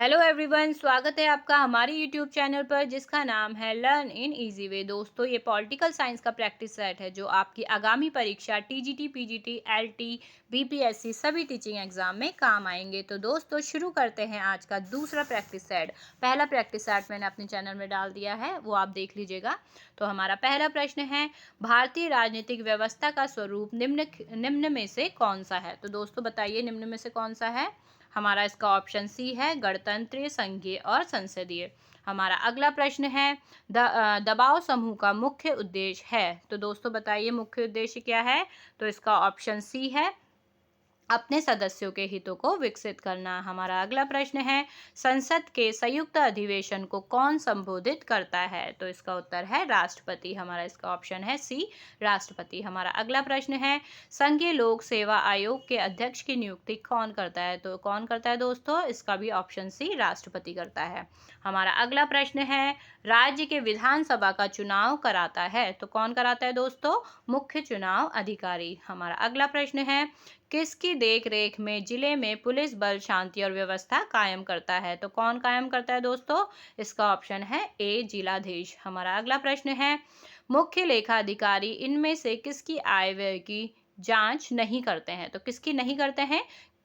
Hello everyone, स्वागत है आपका हमारे यूट्यूब चैनल पर जिसका नाम है लर्न इन इजी वे। दोस्तों, ये पॉलिटिकल साइंस का प्रैक्टिस सेट है जो आपकी आगामी परीक्षा टीजीटी, पीजीटी, एलटी, बीपीएससी सभी टीचिंग एग्जाम में काम आएंगे। तो दोस्तों, शुरू करते हैं आज का दूसरा प्रैक्टिस सेट। पहला प्रैक्टिस सेट मैंने अपने चैनल में डाल दिया है, वो आप देख लीजिएगा। तो हमारा पहला प्रश्न है, भारतीय राजनीतिक व्यवस्था का स्वरूप निम्न निम्न में से कौन सा है। तो दोस्तों बताइए, निम्न में से कौन सा है। हमारा इसका ऑप्शन सी है, गणतंत्रीय, संघीय और संसदीय। हमारा अगला प्रश्न है, दबाव समूह का मुख्य उद्देश्य है। तो दोस्तों बताइए, मुख्य उद्देश्य क्या है। तो इसका ऑप्शन सी है, अपने सदस्यों के हितों को विकसित करना। हमारा अगला प्रश्न है, संसद के संयुक्त अधिवेशन को कौन संबोधित करता है। तो इसका उत्तर है राष्ट्रपति। हमारा इसका ऑप्शन है सी, राष्ट्रपति। हमारा अगला प्रश्न है, संघीय लोक सेवा आयोग के अध्यक्ष की नियुक्ति कौन करता है। तो कौन करता है दोस्तों, इसका भी ऑप्शन सी, राष्ट्रपति करता है। हमारा अगला प्रश्न है, राज्य के विधानसभा का चुनाव कराता है। तो कौन कराता है दोस्तों, मुख्य चुनाव अधिकारी। हमारा अगला प्रश्न है, किसकी देखरेख में जिले में पुलिस बल शांति और व्यवस्था कायम करता है। तो कौन कायम करता है दोस्तों, इसका ऑप्शन है ए, जिलाधीश। हमारा अगला प्रश्न है, मुख्य लेखा अधिकारी इनमें से किसकी आय व्यय की जांच नहीं करते हैं। तो किसकी नहीं करते हैं,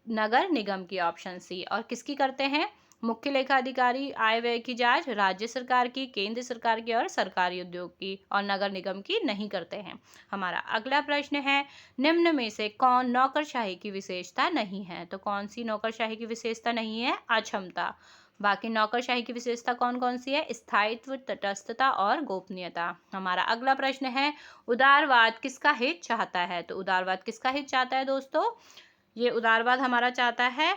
नगर निगम की, ऑप्शन सी। और किसकी करते हैं, मुख्य लेखा अधिकारी आय व्यय की जांच राज्य सरकार की, केंद्र सरकार की और सरकारी उद्योग की, और नगर निगम की नहीं करते हैं। हमारा अगला प्रश्न है, निम्न में से कौन नौकरशाही की विशेषता नहीं है। तो कौन सी नौकरशाही की विशेषता नहीं है, अक्षमता। बाकी नौकरशाही की विशेषता कौन कौन सी है, स्थायित्व, तटस्थता और गोपनीयता। हमारा अगला प्रश्न है, उदारवाद किसका हित चाहता है। तो उदारवाद किसका हित चाहता है दोस्तों, ये उदारवाद हमारा चाहता है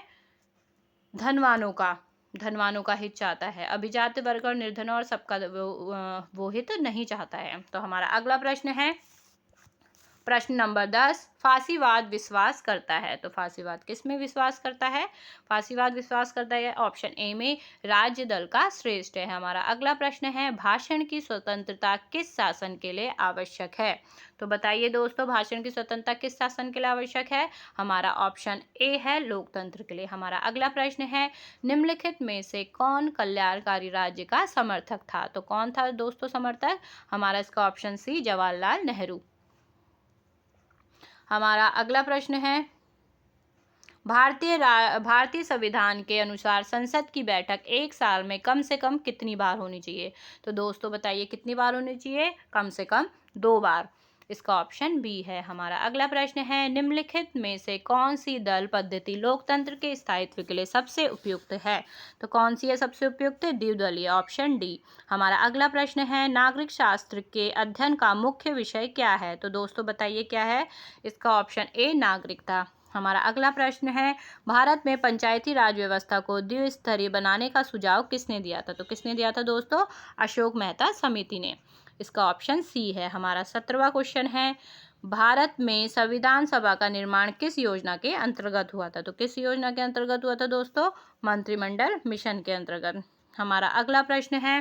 धनवानों का, धनवानों का हित चाहता है। अभिजात वर्ग और निर्धन और सबका वो हित नहीं चाहता है। तो हमारा अगला प्रश्न है, प्रश्न नंबर 10, फांसीवाद विश्वास करता है। तो फांसीवाद किस में विश्वास करता है, फांसीवाद विश्वास करता है ऑप्शन ए में, राज्य दल का श्रेष्ठ है। हमारा अगला प्रश्न है, भाषण की स्वतंत्रता किस शासन के लिए आवश्यक है। तो बताइए दोस्तों, भाषण की स्वतंत्रता किस शासन के लिए आवश्यक है। हमारा ऑप्शन ए है, लोकतंत्र के लिए। हमारा अगला प्रश्न है, निम्नलिखित में से कौन कल्याणकारी राज्य का समर्थक था। तो कौन था दोस्तों समर्थक, हमारा इसका ऑप्शन सी, जवाहरलाल नेहरू। हमारा अगला प्रश्न है, भारतीय संविधान के अनुसार संसद की बैठक एक साल में कम से कम कितनी बार होनी चाहिए। तो दोस्तों बताइए, कितनी बार होनी चाहिए, कम से कम 2 बार। इसका ऑप्शन बी है। हमारा अगला प्रश्न है, निम्नलिखित में से कौन सी दल पद्धति लोकतंत्र के स्थायित्व के लिए सबसे उपयुक्त है। तो कौन सी है सबसे उपयुक्त, द्विदलीय, ऑप्शन डी। हमारा अगला प्रश्न है, नागरिक शास्त्र के अध्ययन का मुख्य विषय क्या है। तो दोस्तों बताइए क्या है, इसका ऑप्शन ए, नागरिकता। हमारा अगला प्रश्न है, भारत में पंचायती राज व्यवस्था को द्विस्तरीय बनाने का सुझाव किसने दिया था। तो किसने दिया था दोस्तों, अशोक मेहता समिति ने। इसका ऑप्शन सी है। हमारा 17वां क्वेश्चन है, भारत में संविधान सभा का निर्माण किस योजना के अंतर्गत हुआ था। तो किस योजना के अंतर्गत हुआ था दोस्तों, मंत्रिमंडल मिशन के अंतर्गत। हमारा अगला प्रश्न है,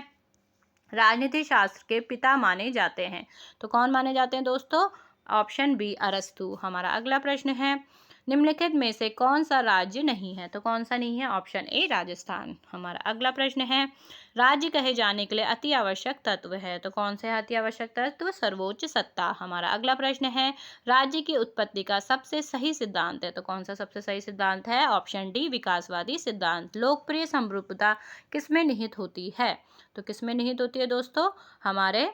राजनीति शास्त्र के पिता माने जाते हैं। तो कौन माने जाते हैं दोस्तों, ऑप्शन बी, अरस्तु। हमारा अगला प्रश्न है, निम्नलिखित में से कौन सा राज्य नहीं है। तो कौन सा नहीं है, ऑप्शन ए, राजस्थान। हमारा अगला प्रश्न है, राज्य कहे जाने के लिए अति आवश्यक तत्व है। तो कौन से अति आवश्यक तत्व, सर्वोच्च सत्ता। हमारा अगला प्रश्न है, राज्य की उत्पत्ति का सबसे सही सिद्धांत है। तो कौन सा सबसे सही सिद्धांत है, ऑप्शन डी, विकासवादी सिद्धांत। लोकप्रिय समरूपता किसमें निहित होती है। तो किसमें निहित होती है दोस्तों, हमारे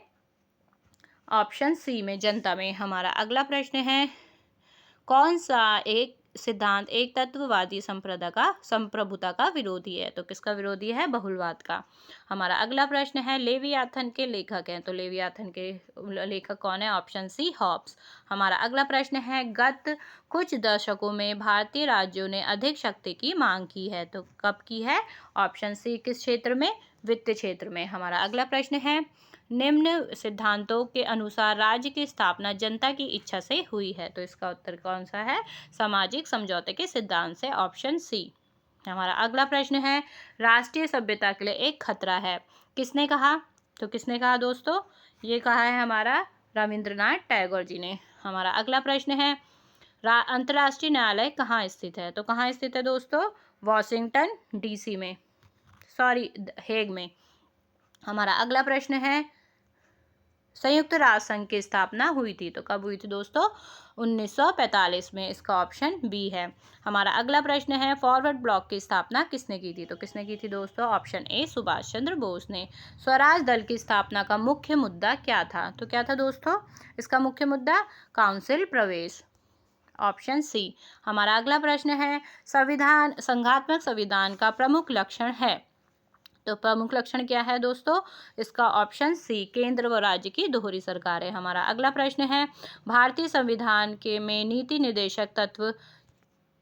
ऑप्शन सी में, जनता में। हमारा अगला प्रश्न है, कौन सा एक सिद्धांत एक तत्ववादी संप्रभुता का विरोधी है। तो किसका विरोधी है, बहुलवाद का। हमारा अगला प्रश्न है, लेवियाथन के लेखक हैं। तो लेवियाथन के लेखक कौन है, ऑप्शन सी, हॉब्स। हमारा अगला प्रश्न है, गत कुछ दशकों में भारतीय राज्यों ने अधिक शक्ति की मांग की है। तो कब की है, ऑप्शन सी, किस क्षेत्र में, वित्त क्षेत्र में। हमारा अगला प्रश्न है, निम्न सिद्धांतों के अनुसार राज्य की स्थापना जनता की इच्छा से हुई है। तो इसका उत्तर कौन सा है, सामाजिक समझौते के सिद्धांत से, ऑप्शन सी। हमारा अगला प्रश्न है, राष्ट्रीय सभ्यता के लिए एक खतरा है, किसने कहा। तो किसने कहा दोस्तों, ये कहा है हमारा रविंद्रनाथ टैगोर जी ने। हमारा अगला प्रश्न है, अंतर्राष्ट्रीय न्यायालय कहाँ स्थित है। तो कहाँ स्थित है दोस्तों, वॉशिंगटन डीसी में। हेग में। हमारा अगला प्रश्न है, संयुक्त राष्ट्र संघ की स्थापना हुई थी, तो कब हुई थी दोस्तों? 1945 में। इसका ऑप्शन बी है। हमारा अगला प्रश्न है, फॉरवर्ड ब्लॉक की स्थापना किसने की थी? तो किसने की थी दोस्तों? ऑप्शन ए, सुभाष चंद्र बोस ने। स्वराज दल की स्थापना का मुख्य मुद्दा क्या था? तो क्या था दोस्तों इसका मुख्य मुद्दा? काउंसिल प्रवेश। Option C. हमारा अगला प्रश्न है, संघात्मक संविधान का प्रमुख लक्षण है, तो प्रमुख लक्षण क्या है दोस्तों? इसका ऑप्शन सी, केंद्र व राज्य की दोहरी सरकार है। हमारा अगला प्रश्न है, भारतीय संविधान के में नीति निर्देशक तत्व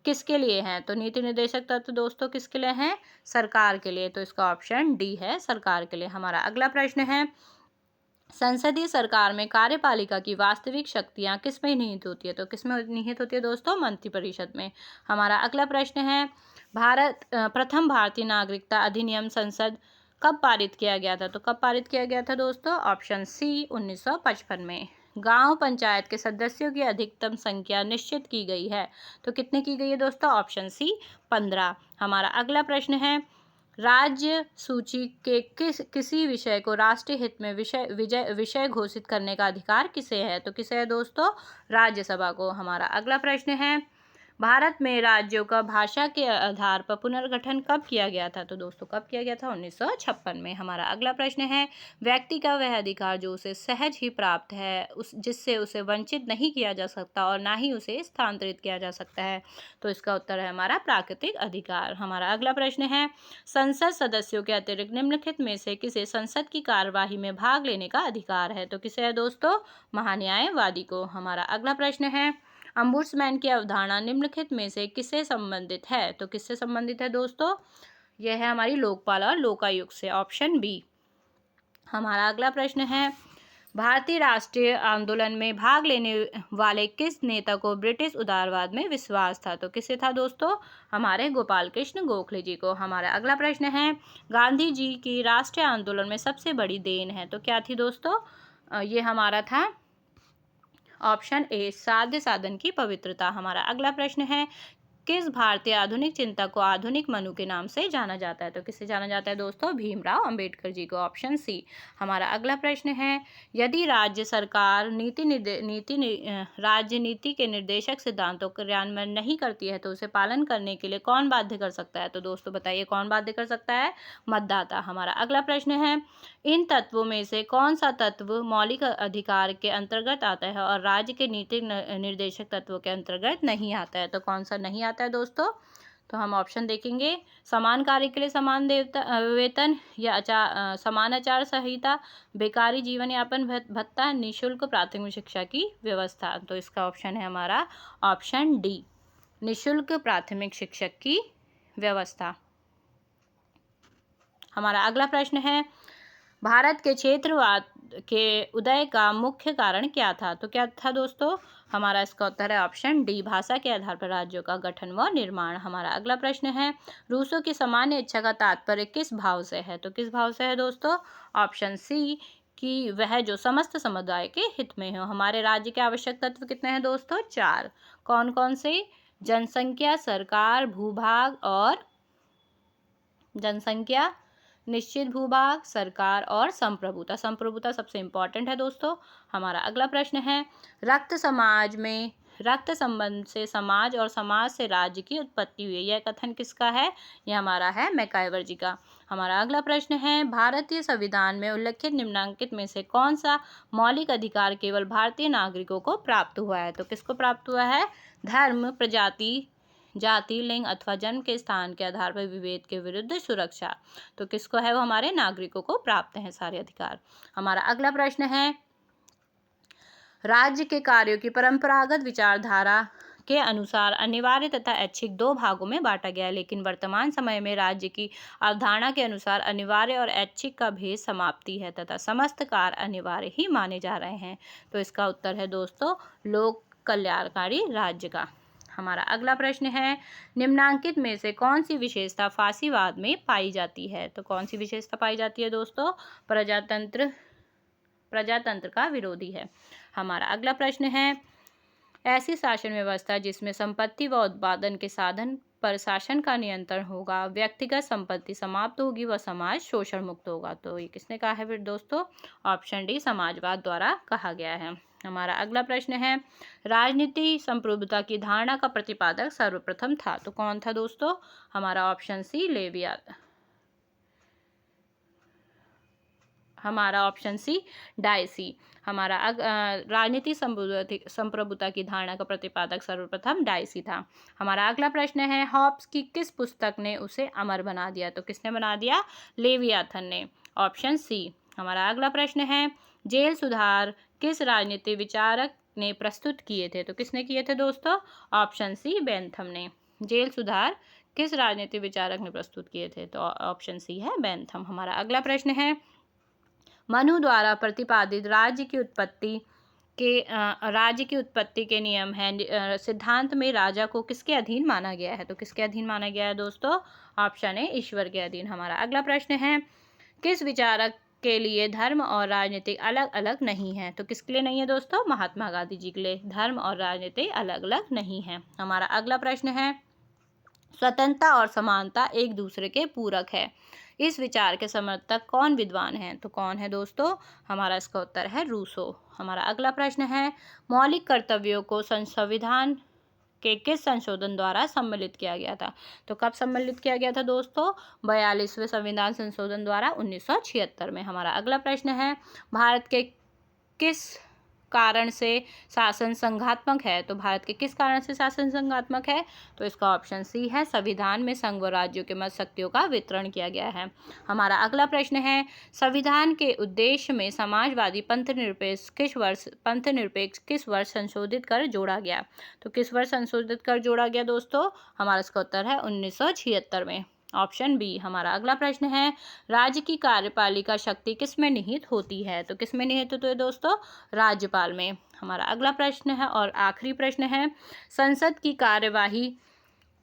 किसके लिए हैं? तो नीति निर्देशक तत्व दोस्तों किसके लिए हैं? सरकार के लिए। तो इसका ऑप्शन डी है, सरकार के लिए। हमारा अगला प्रश्न है, संसदीय सरकार में कार्यपालिका की वास्तविक शक्तियां किसमें निहित होती है? तो किसमें निहित होती है दोस्तों? मंत्रिपरिषद में। हमारा अगला प्रश्न है, प्रथम भारतीय नागरिकता अधिनियम संसद कब पारित किया गया था? तो कब पारित किया गया था दोस्तों? ऑप्शन सी, 1955 में। गांव पंचायत के सदस्यों की अधिकतम संख्या निश्चित की गई है, तो कितने की गई है दोस्तों? Option C, 15। हमारा अगला प्रश्न है, राज्य सूची के किसी विषय को राष्ट्रीय हित में विषय घोषित करने का अधिकार किसे है? तो किसे है दोस्तों? राज्यसभा को। हमारा अगला प्रश्न है, भारत में राज्यों का भाषा के आधार पर पुनर्गठन कब किया गया था? तो दोस्तों कब किया गया था? 1956 में। हमारा अगला प्रश्न है, व्यक्ति का वह अधिकार जो उसे सहज ही प्राप्त है, जिससे उसे वंचित नहीं किया जा सकता और ना ही उसे स्थानांतरित किया जा सकता है, तो इसका उत्तर है हमारा प्राकृतिक अधिकार। हमारा अगला प्रश्न है, संसद सदस्यों के अतिरिक्त निम्नलिखित में से किसे संसद की कार्यवाही में भाग लेने का अधिकार है? तो किसे है दोस्तों? महान्यायवादी को। हमारा अगला प्रश्न है, अम्बुड्समैन की अवधारणा निम्नलिखित में से किससे संबंधित है? तो किससे संबंधित है दोस्तों? यह है हमारी लोकपाल और लोकायुक्त से। Option B. हमारा अगला प्रश्न है, भारतीय राष्ट्रीय आंदोलन में भाग लेने वाले किस नेता को ब्रिटिश उदारवाद में विश्वास था? तो किसे था दोस्तों? हमारे गोपाल कृष्ण गोखले जी को। हमारा अगला प्रश्न है, गांधी जी की राष्ट्रीय आंदोलन में सबसे बड़ी देन है, तो क्या थी दोस्तों? ये हमारा था ऑप्शन ए, साध्य साधन की पवित्रता। हमारा अगला प्रश्न है, किस भारतीय आधुनिक चिंतक को आधुनिक मनु के नाम से जाना जाता है? तो किससे जाना जाता है दोस्तों? भीमराव अंबेडकर जी को। Option C. हमारा अगला प्रश्न है, यदि राज्य सरकार राज्य नीति के निर्देशक सिद्धांतों का क्रियान्वयन नहीं करती है तो उसे पालन करने के लिए कौन बाध्य कर सकता है? तो दोस्तों बताइए कौन बाध्य कर सकता है? मतदाता। हमारा अगला प्रश्न है, इन तत्वों में से कौन सा तत्व मौलिक अधिकार के अंतर्गत आता है और राज्य के नीति निर्देशक तत्वों के अंतर्गत नहीं आता है? तो कौन सा नहीं आता है दोस्तों? तो हम ऑप्शन देखेंगे, समान कार्य के लिए समान वेतन, या समान आचार संहिता, बेकारी जीवन यापन भत्ता, निःशुल्क प्राथमिक शिक्षा की व्यवस्था। तो इसका ऑप्शन है हमारा ऑप्शन डी, निःशुल्क प्राथमिक शिक्षक की व्यवस्था। हमारा अगला प्रश्न है, भारत के क्षेत्रवाद के उदय का मुख्य कारण क्या था? तो क्या था दोस्तों? हमारा इसका उत्तर है ऑप्शन डी, भाषा के आधार पर राज्यों का गठन व निर्माण। हमारा अगला प्रश्न है, रूसों की सामान्य इच्छा का तात्पर्य किस भाव से है? तो किस भाव से है दोस्तों? ऑप्शन सी, कि वह जो समस्त समुदाय के हित में हो। हमारे राज्य के आवश्यक तत्व कितने हैं दोस्तों? 4। कौन कौन से? जनसंख्या, सरकार, भूभाग और जनसंख्या, निश्चित भूभाग, सरकार और संप्रभुता। संप्रभुता सबसे इंपॉर्टेंट है दोस्तों। हमारा अगला प्रश्न है, रक्त संबंध से समाज और समाज से राज्य की उत्पत्ति हुई। यह कथन किसका है? यह हमारा है मैकाइवर जी का। हमारा अगला प्रश्न है, भारतीय संविधान में उल्लिखित निम्नलिखित में से कौन सा मौलिक अधिकार केवल भारतीय नागरिकों को प्राप्त हुआ है? तो किसको प्राप्त हुआ है? धर्म, प्रजाति, जाति, लिंग अथवा जन्म के स्थान के आधार पर विभेद के विरुद्ध सुरक्षा। तो किसको है? वो हमारे नागरिकों को प्राप्त हैं सारे अधिकार। हमारा अगला प्रश्न है, राज्य के कार्यों की परंपरागत विचारधारा के अनुसार अनिवार्य तथा ऐच्छिक 2 भागों में बांटा गया है, लेकिन वर्तमान समय में राज्य की अवधारणा के अनुसार अनिवार्य और ऐच्छिक का भेद समाप्ति है तथा समस्त कार्य अनिवार्य ही माने जा रहे हैं। तो इसका उत्तर है दोस्तों लोक कल्याणकारी राज्य का। हमारा अगला प्रश्न है, निम्नांकित में से कौन सी विशेषता फासीवाद में पाई जाती है? तो कौन सी विशेषता पाई जाती है दोस्तों? प्रजातंत्र का विरोधी है। हमारा अगला प्रश्न है, ऐसी शासन व्यवस्था जिसमें संपत्ति व उत्पादन के साधन पर शासन का नियंत्रण होगा, व्यक्तिगत संपत्ति समाप्त होगी व समाज शोषण मुक्त होगा। तो ये किसने कहा है फिर दोस्तों? ऑप्शन डी समाजवाद द्वारा कहा गया है। हमारा अगला प्रश्न है, राजनीति संप्रभुता की धारणा का प्रतिपादक सर्वप्रथम था। तो कौन था दोस्तों? हमारा ऑप्शन सी लेविया, हमारा ऑप्शन सी डायसी। हमारा राजनीति संप्रभुता की धारणा का प्रतिपादक सर्वप्रथम डायसी था। हमारा अगला प्रश्न है, हॉब्स की किस पुस्तक ने उसे अमर बना दिया? तो किसने बना दिया? लेवियाथन ने। Option C. हमारा अगला प्रश्न है, जेल सुधार किस राजनीति विचारक ने प्रस्तुत किए थे? तो किसने किए थे दोस्तों? ऑप्शन सी बेंथम ने। जेल सुधार किस राजनीति विचारक ने प्रस्तुत किए थे? तो ऑप्शन सी है बेंथम। हमारा अगला प्रश्न है, मनु द्वारा प्रतिपादित राज्य की उत्पत्ति के नियम है सिद्धांत में राजा को किसके अधीन माना गया है? तो किसके अधीन माना गया है दोस्तों? ऑप्शन है ईश्वर के अधीन। हमारा अगला प्रश्न है, किस विचारक के लिए धर्म और राजनीति अलग अलग नहीं है? तो किसके लिए नहीं है दोस्तों? महात्मा गांधी जी के लिए धर्म और राजनीति अलग अलग नहीं है। हमारा अगला प्रश्न है, स्वतंत्रता और समानता एक दूसरे के पूरक है, इस विचार के समर्थक कौन विद्वान हैं? तो कौन है दोस्तों? हमारा इसका उत्तर है रूसो। हमारा अगला प्रश्न है, मौलिक कर्तव्यों को संविधान के किस संशोधन द्वारा सम्मिलित किया गया था? तो कब सम्मिलित किया गया था दोस्तों? 42वें संविधान संशोधन द्वारा 1976 में। हमारा अगला प्रश्न है, भारत के किस कारण से शासन संघात्मक है? तो भारत के किस कारण से शासन संघात्मक है? तो इसका ऑप्शन सी है, संविधान में संघ व राज्यों के मध्य शक्तियों का वितरण किया गया है। हमारा अगला प्रश्न है, संविधान के उद्देश्य में समाजवादी पंथनिरपेक्ष किस वर्ष संशोधित कर जोड़ा गया? तो किस वर्ष संशोधित कर जोड़ा गया दोस्तों? हमारा इसका उत्तर है 1976 में। Option B. हमारा अगला प्रश्न है, राज्य की कार्यपालिका शक्ति किस में निहित होती है? तो किस में निहित होती है दोस्तों? राज्यपाल में। हमारा अगला प्रश्न है और आखिरी प्रश्न है, संसद की कार्यवाही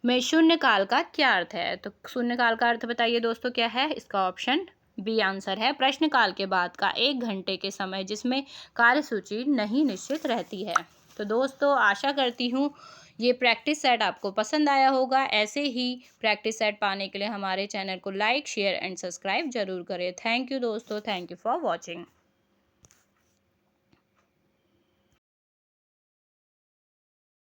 में शून्यकाल का क्या अर्थ है? तो शून्यकाल का अर्थ बताइए दोस्तों क्या है? इसका ऑप्शन बी आंसर है, प्रश्नकाल के बाद का 1 घंटे के समय जिसमें कार्यसूची नहीं निश्चित रहती है। तो दोस्तों आशा करती हूँ ये प्रैक्टिस सेट आपको पसंद आया होगा। ऐसे ही प्रैक्टिस सेट पाने के लिए हमारे चैनल को लाइक, शेयर एंड सब्सक्राइब जरूर करें। थैंक यू दोस्तों, थैंक यू फॉर वॉचिंग।